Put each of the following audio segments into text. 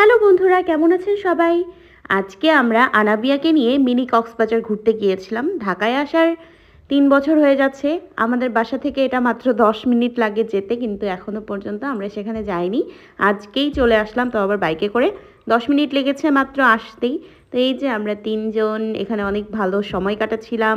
Hello বন্ধুরা, কেমন আছেন সবাই? আজকে আমরা আনাবিয়াকে নিয়ে মিনি কক্সবাজার ঘুরতে গিয়েছিলাম। ঢাকায় আসার 3 বছর হয়ে যাচ্ছে। আমাদের বাসা থেকে এটা মাত্র 10 মিনিট লাগে যেতে, কিন্তু এখনও পর্যন্ত আমরা সেখানে যাইনি। আজকেই চলে আসলাম, তো আবার বাইকে করে 10 মিনিট লেগেছে মাত্র আসতেই। তো এই যে আমরা 3 জন এখানে অনেক ভালো সময় কাটাচ্ছিলাম।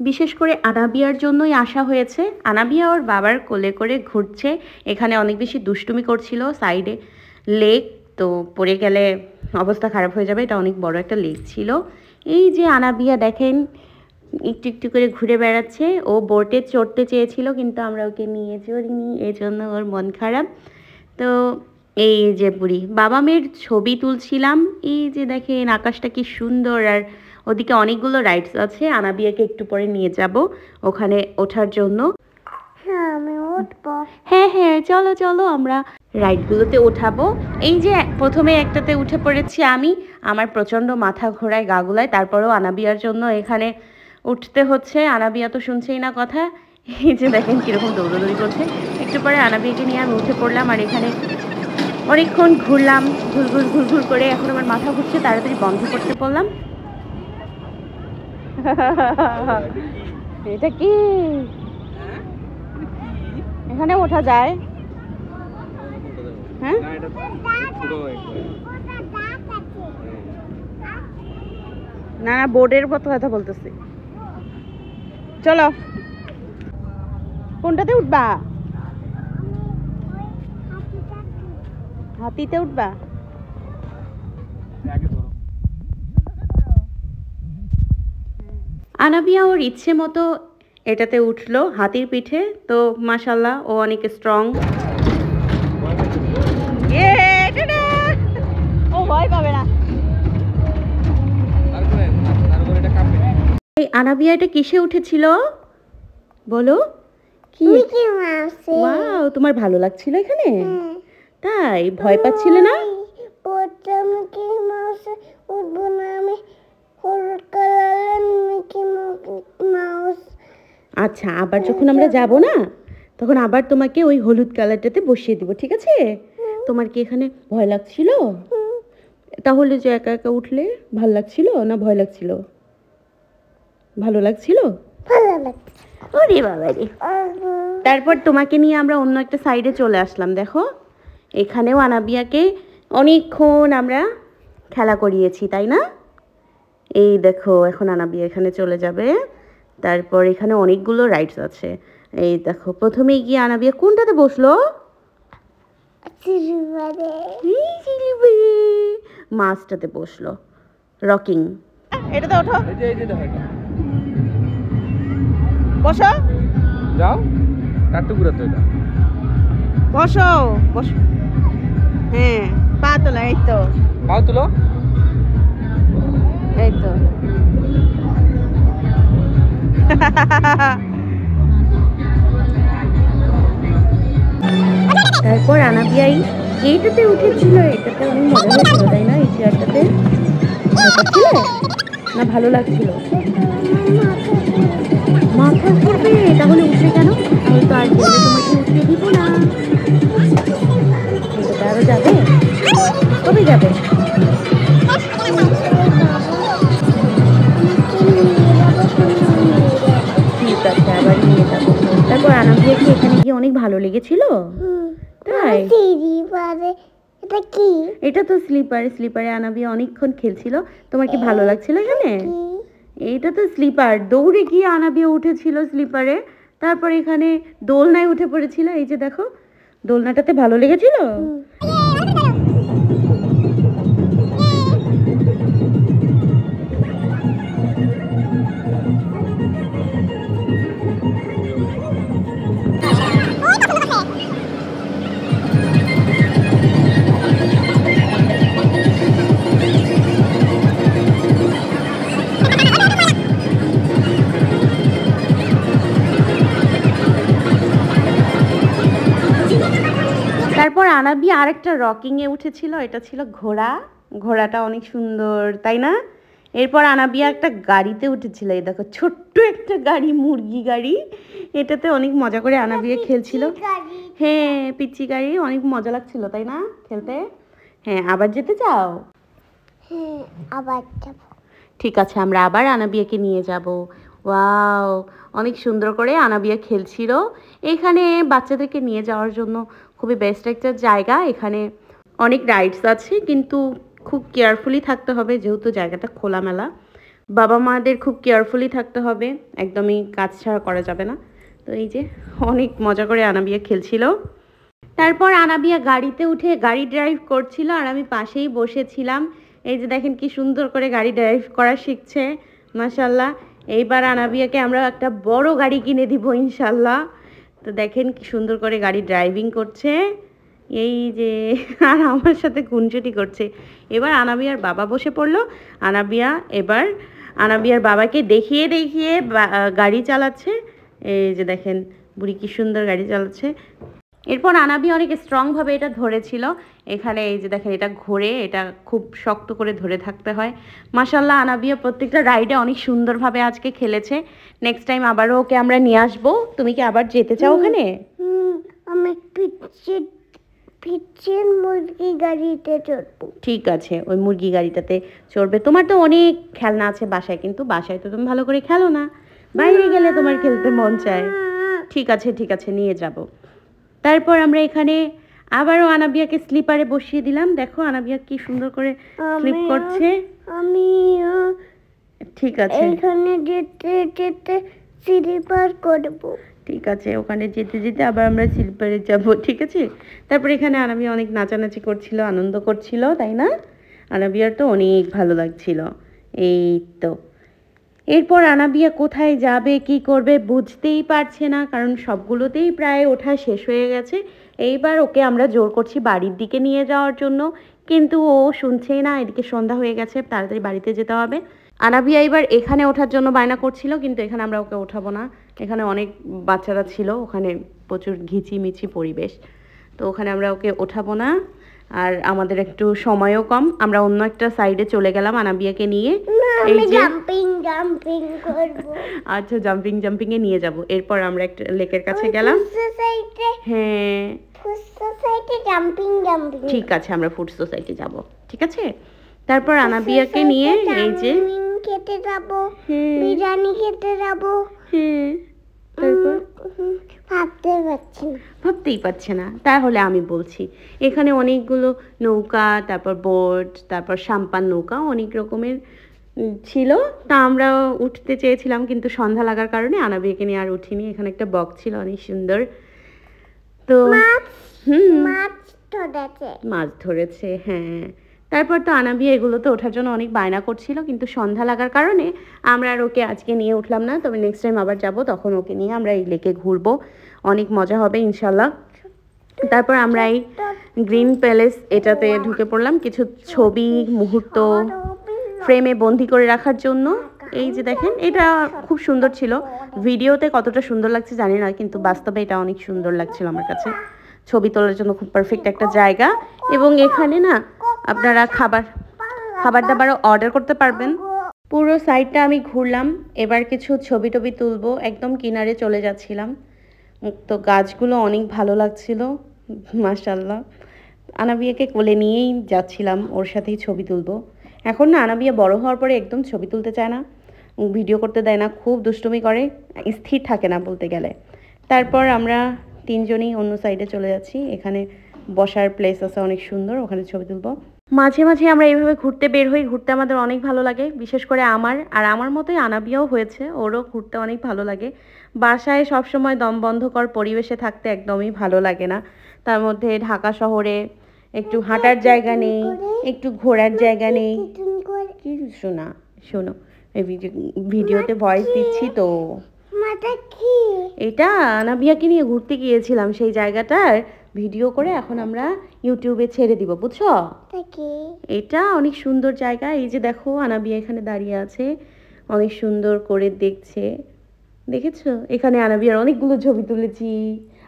বিশেষ করে আনাবিয়ার জন্যই আসা হয়েছে। আনাবিয়া ওর বাবার কোলে করে ঘুরছে। এখানে অনেক বেশি দুষ্টুমি করছিল। সাইডে লেক, তো পড়ে গেলে অবস্থা খারাপ হয়ে যাবে। এটা অনেক বড় একটা লেক ছিল। এই যে আনাবিয়া দেখেন একটু একটু করে ঘুরে বেড়াচ্ছে। ও বোটে চড়তে চেয়েছিল, কিন্তু আমরা ওকে নিয়ে চড়িনি, এই জন্য ওর মন খারাপ। তো এই যে বুড়ি বাবা মেয়ের ছবি তুলছিলাম। এই যে দেখেন আকাশটা কি সুন্দর, আর ওদিকে অনেকগুলো রাইডস আছে। আনাবিয়াকে একটু পরে নিয়ে যাব ওখানে ওঠার জন্য। হ্যাঁ, আমি উঠবো। হ্যাঁ, চলো চলো আমরা রাইডগুলোতে ওঠাবো। এই যে প্রথমে একটাতে উঠে পড়েছি আমি। আমার প্রচণ্ড মাথা ঘোরায়, গা গুলায়। তারপরেও আনাবিয়ার জন্য এখানে উঠতে হচ্ছে। আনাবিয়া তো শুনছেই না কথা। এই যে দেখেন কীরকম দৌড়াদৌড়ি করছে। একটু পরে আনাবিয়াকে নিয়ে আমি উঠে পড়লাম, আর এখানে অনেকক্ষণ ঘুরলাম, ঘুরঘুর করে। এখন আমার মাথা ঘুরছে, তাড়াতাড়ি বন্ধ করতে বললাম। এটা কি? এখানে ওঠা যায়? হ্যাঁ, না বোর্ডের কথা বলতেছি। চলো, কোনটাতে উঠবা? হাতিতে উঠবা? আনাবিয়া ওর ইচ্ছে মতো এটাতে উঠলো, হাতির পিঠে। তো মাশাল্লাহ ও অনেক স্ট্রং। ও ভয় পাবে না। এই আনাবিয়া এটা কিসে উঠেছিল বলো? কি? মিকি মাউসে। ওয়াও, তোমার ভালো লাগছিল এখানে? তাই ভয় পাচ্ছিলে না? প্রথম মিকি মাউসে উঠবো না আমি, হলুদ কালারের মিকি মাউস। আচ্ছা, আবার যখন আমরা যাব না, তখন আবার তোমাকে ওই হলুদ কালারটাতে বসিয়ে দিব, ঠিক আছে? তোমার কি এখানে ভয় লাগছিল? তাহলে যে একা একা উঠলে ভালো লাগছিল না ভয় লাগছিল? ভালো লাগছিল। ভালো লাগছে। ওরে বাবা রে। তারপর তোমাকে নিয়ে আমরা অন্য একটা সাইডে চলে আসলাম। দেখো এখানেও আনাবিয়াকে অনেকক্ষণ আমরা খেলা করিয়েছি, তাই না? এই দেখো এখন আনাবিয়া এখানে চলে যাবে। তারপর এখানে অনেকগুলো রাইডস আছে। এই দেখো প্রথমে গিয়ে আনাবিয়া কোনটাতে বসলো? মাছটাতে বসলো, রকিং। এটাতে ওঠো, বসো, যাও কাটুকুরা তো এটা। বসো বসো। হ্যাঁ, পা তোলা। এই তো পাও তুলো। এই তো তারপর আনাবিয়াই এইটাতে উঠেছিল। এটাতে অনেক মজা হয়েছিল, তাই না? এই চেয়ারটাতে ছিল না, ভালো লাগছিল। মাথা ঘুরবে, তাহলে উঠবে কেন? তাহলে তো আর গেলে তোমাকে উঠতে দিব না। এটাতে আরো যাবে? কবে যাবে? ঠিক আছে, আবার নিয়ে যাবো। তারপর আনাবিয়াকে এখানে গিয়ে অনেক ভালো লেগেছিল। তাই? এটা কি? এটা তো স্লিপারে আনাবিয়া অনেকক্ষণ খেলছিল। তোমার কি ভালো লাগছিল এখানে? এইটা তো স্লিপার, দৌড়ে গিয়ে আনাবিয়া উঠেছিল স্লিপারে। তারপর এখানে দোলনায় উঠে পড়েছিল। এই যে দেখো, দোলনাটাতে ভালো লেগেছিল। তারপর আনাবিয়া আরেকটা রকিংয়ে উঠেছিল। এটা ছিল ঘোড়া। ঘোড়াটা অনেক সুন্দর, তাই না? এরপর আনাবিয়া একটা গাড়িতে উঠেছিল। এই দেখো ছোট্ট একটা গাড়ি, মুরগি গাড়ি। এটাতে অনেক মজা করে আনাবিয়া খেলছিল। হ্যাঁ, পিচ্চি গাড়ি, অনেক মজা লাগছিল, তাই না খেলতে? হ্যাঁ, আবার যেতে চাও? হ্যাঁ, আবার যাবো। ঠিক আছে, আমরা আবার আনাবিয়াকে নিয়ে যাব। ওয়াও, অনেক সুন্দর করে আনাবিয়া খেলছিল। এখানে বাচ্চাদেরকে নিয়ে যাওয়ার জন্য খুবই বেস্ট একটা জায়গা। এখানে অনেক রাইডস আছে, কিন্তু খুব কেয়ারফুলি থাকতে হবে যেহেতু জায়গাটা খোলামেলা। বাবা মাদের খুব কেয়ারফুলি থাকতে হবে, একদমই কাজ ছাড়া করা যাবে না। তো এই যে অনেক মজা করে আনাবিয়া খেলছিল। তারপর আনাবিয়া গাড়িতে উঠে গাড়ি ড্রাইভ করছিল আর আমি পাশেই বসেছিলাম। এই যে দেখেন কি সুন্দর করে গাড়ি ড্রাইভ করা শিখছে, মাশাল্লাহ। এইবার আনাবিয়াকে আমরা একটা বড় গাড়ি কিনে দিব ইনশাল্লাহ। তো দেখেন কি সুন্দর করে গাড়ি ড্রাইভিং করছে, এই যে আর আমার সাথে খুনসুটি করছে। এবার আনাবিয়ার বাবা বসে পড়লো। এবার আনাবিয়ার বাবাকে দেখিয়ে দেখিয়ে গাড়ি চালাচ্ছে। এই যে দেখেন বুড়ি কি সুন্দর গাড়ি চালাচ্ছে। এরপর আনাবিয়া অনেক স্ট্রংভাবে এটা ধরেছিল। এখানে এই যে দেখেন এটা ঘোরে, এটা খুব শক্ত করে ধরে থাকতে হয়। মাশাল্লাহ, আনাবিয়া প্রত্যেকটা রাইডে অনেক সুন্দরভাবে আজকে খেলেছে। নেক্সট টাইম আবারও ওকে আমরা নিয়ে আসবো। তুমি কি আবার যেতে চাও ওখানে? আমি পিচ্ছির মুরগি গাড়িতে চড়বো। ঠিক আছে, ওই মুরগি গাড়িটাতে চড়বে। তোমার তো অনেক খেলনা আছে বাসায়, কিন্তু বাসায় তো তুমি ভালো করে খেলো না, বাইরে গেলে তোমার খেলতে মন চায়। ঠিক আছে, নিয়ে যাব। তারপর আমরা এখানে আবারও আনাবিয়াকে স্লিপারে বসিয়ে দিলাম। দেখো আনাবিয়া কি সুন্দর করে স্লিপ করছে। আমি ঠিক আছে, এখানে যেতে যেতে স্লিপার করবো। ঠিক আছে, ওখানে যেতে যেতে আবার আমরা স্লিপারে যাব। ঠিক আছে। তারপর এখানে আনাবিয়া অনেক নাচানাচি করছিল, আনন্দ করছিল, তাই না? আনাবিয়ার তো অনেক ভালো লাগছিল। এই তো এরপর আনাবিয়া কোথায় যাবে কি করবে বুঝতেই পারছে না, কারণ সবগুলোতেই প্রায় ওঠা শেষ হয়ে গেছে। এইবার ওকে আমরা জোর করছি বাড়ির দিকে নিয়ে যাওয়ার জন্য, কিন্তু ও শুনছেই না। এদিকে সন্ধ্যা হয়ে গেছে, তাড়াতাড়ি বাড়িতে যেতে হবে। আনাবিয়া এবার এখানে ওঠার জন্য বায়না করছিল, কিন্তু এখানে আমরা ওকে ওঠাবো না। এখানে অনেক বাচ্চারা ছিল, ওখানে প্রচুর ঘিচিমিচি পরিবেশ, তো ওখানে আমরা ওকে ওঠাবো না। আর আমাদের একটু সময়ও কম, আমরা অন্য একটা সাইডে চলে গেলাম আনাবিয়াকে নিয়ে। এই আমি যে জাম্পিং করবো। আচ্ছা, জাম্পিং এ নিয়ে যাব। এরপর আমরা একটা লেকের কাছে গেলাম। হ্যাঁ জাম্পিং ঠিক আছে, আমরা ফুড সোসাইটি যাব। ঠিক আছে। তারপর আনাবিয়াকে নিয়ে এই যে খেতে যাব, হ্যাঁ বিরিয়ানি খেতে যাব। হ্যাঁ, তারপর ভাবতেই পারছে না। তাহলে আমি বলছি, এখানে অনেকগুলো নৌকা, তারপর বোট, তারপর সাম্পান নৌকা, অনেক রকমের ছিল। তা আমরা উঠতে চেয়েছিলাম, কিন্তু সন্ধ্যা লাগার কারণে আনাবিয়াকে নিয়ে আর উঠিনি। এখানে একটা বক ছিল অনেক সুন্দর, তো মাছ ধরেছে। হ্যাঁ, তারপর তো আনাবিয়া এগুলোতে ওঠার জন্য অনেক বায়না করছিল, কিন্তু সন্ধ্যা লাগার কারণে আমরা আর ওকে আজকে নিয়ে উঠলাম না। তবে নেক্সট টাইম আবার যাব, তখন ওকে নিয়ে আমরা এই লেকে ঘুরবো, অনেক মজা হবে ইনশাল্লাহ। তারপর আমরা এই গ্রিন প্যালেস এটাতে ঢুকে পড়লাম কিছু ছবি মুহূর্ত ফ্রেমে বন্দি করে রাখার জন্য। এই যে দেখেন, এটা খুব সুন্দর ছিল। ভিডিওতে কতটা সুন্দর লাগছে জানি না, কিন্তু বাস্তবে এটা অনেক সুন্দর লাগছিল আমার কাছে। ছবি তোলার জন্য খুব পারফেক্ট একটা জায়গা। এবং এখানে না আপনারা খাবার দাবারও অর্ডার করতে পারবেন। পুরো সাইডটা আমি ঘুরলাম। এবার কিছু ছবি টবি তুলবো, একদম কিনারে চলে যাচ্ছিলাম। তো গাছগুলো অনেক ভালো লাগছিল, মাশাআল্লাহ। আনাবিয়াকে কোলে নিয়েই যাচ্ছিলাম, ওর সাথেই ছবি তুলবো। এখন না আনাবিয়া বড় হওয়ার পরে একদম ছবি তুলতে চায় না, ভিডিও করতে দেয় না, খুব দুষ্টুমি করে, স্থির থাকে না বলতে গেলে। তারপর আমরা তিনজনই অন্য সাইডে চলে যাচ্ছি। এখানে বসার প্লেস আছে অনেক সুন্দর, ওখানে ছবি তুলবো। মাঝে মাঝে আমরা এইভাবে ঘুরতে বের হই, ঘুরতে আমাদের অনেক ভালো লাগে। বিশেষ করে আমার মতোই আনাবিয়াও হয়েছে, ওরও ঘুরতে অনেক ভালো লাগে। বাসায় সবসময় দমবন্ধকর পরিবেশে থাকতে একদমই ভালো লাগে না। তার মধ্যে ঢাকা শহরে একটু হাঁটার জায়গা নেই, একটু ঘোরার জায়গা নেই। কি শোনো, এই ভিডিওতে ভয়েস দিচ্ছি তো। এটা আনাবিয়াকে নিয়ে ঘুরতে গিয়েছিলাম, সেই জায়গাটার ভিডিও করে এখন আমরা ইউটিউবে ছেড়ে দিব, বুঝছো? এটা অনেক সুন্দর জায়গা। এই যে দেখো আনাবিয়া এখানে দাঁড়িয়ে আছে, অনেক সুন্দর করে দেখছে, দেখেছো? এখানে আনাবিয়ার অনেকগুলো ছবি তুলেছি।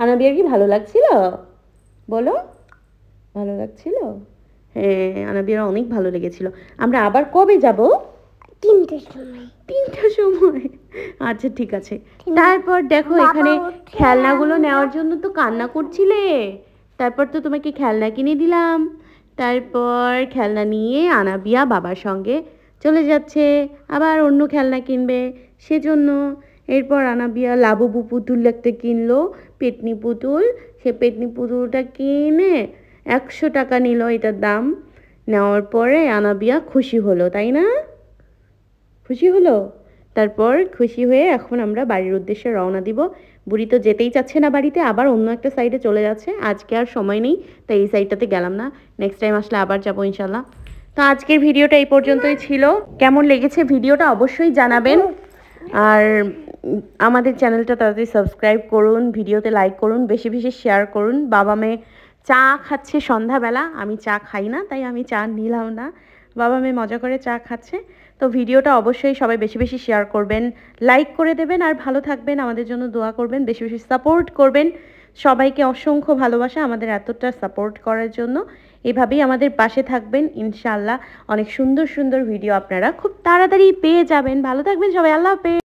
আনাবিয়ার কি ভালো লাগছিল বলো? ভালো লাগছিল? হ্যাঁ, আনাবিয়ার অনেক ভালো লেগেছিল। আমরা আবার কবে যাব? 3টার সময়। আচ্ছা ঠিক আছে। তারপর দেখো এখানে খেলনাগুলো নেওয়ার জন্য তো কান্না করছিলে, তারপর তো তোমাকে খেলনা কিনে দিলাম। তারপর খেলনা নিয়ে আনাবিয়া বাবার সঙ্গে চলে যাচ্ছে, আবার অন্য খেলনা কিনবে সেজন্য। এরপর আনাবিয়া লাবুবু পুতুল একটা কিনলো, পেতনি পুতুল। সে পেতনি পুতুলটা কিনে 100 টাকা নিল এটার দাম। নেওয়ার পরে আনাবিয়া খুশি হলো, তাই না? খুশি হলো। তারপর খুশি হয়ে এখন আমরা বাড়ির উদ্দেশ্যে রওনা দিব। বুড়ি তো যেতেই চাচ্ছে না বাড়িতে, আবার অন্য একটা সাইডে চলে যাচ্ছে। আজকে আর সময় নেই, তাই এই সাইডটাতে গেলাম না। নেক্সট টাইম আসলে আবার যাবো ইনশাল্লাহ। তো আজকের ভিডিওটা এই পর্যন্তই ছিল। কেমন লেগেছে ভিডিওটা অবশ্যই জানাবেন। আর আমাদের চ্যানেলটা তাড়াতাড়ি সাবস্ক্রাইব করুন, ভিডিওতে লাইক করুন, বেশি বেশি শেয়ার করুন। বাবা মেয়ে চা খাচ্ছে সন্ধ্যাবেলা, আমি চা খাই না তাই আমি চা নিলাম না। বাবা মেয়ে মজা করে চা খাচ্ছে। তো ভিডিওটা অবশ্যই সবাই বেশি বেশি শেয়ার করবেন, লাইক করে দেবেন, আর ভালো থাকবেন, আমাদের জন্য দোয়া করবেন, বেশি বেশি সাপোর্ট করবেন। সবাইকে অসংখ্য ভালোবাসা আমাদের এতটা সাপোর্ট করার জন্য। এভাবেই আমাদের পাশে থাকবেন ইনশাআল্লাহ। অনেক সুন্দর সুন্দর ভিডিও আপনারা খুব তাড়াতাড়ি পেয়ে যাবেন। ভালো থাকবেন সবাই, আল্লাহ হাফেজ।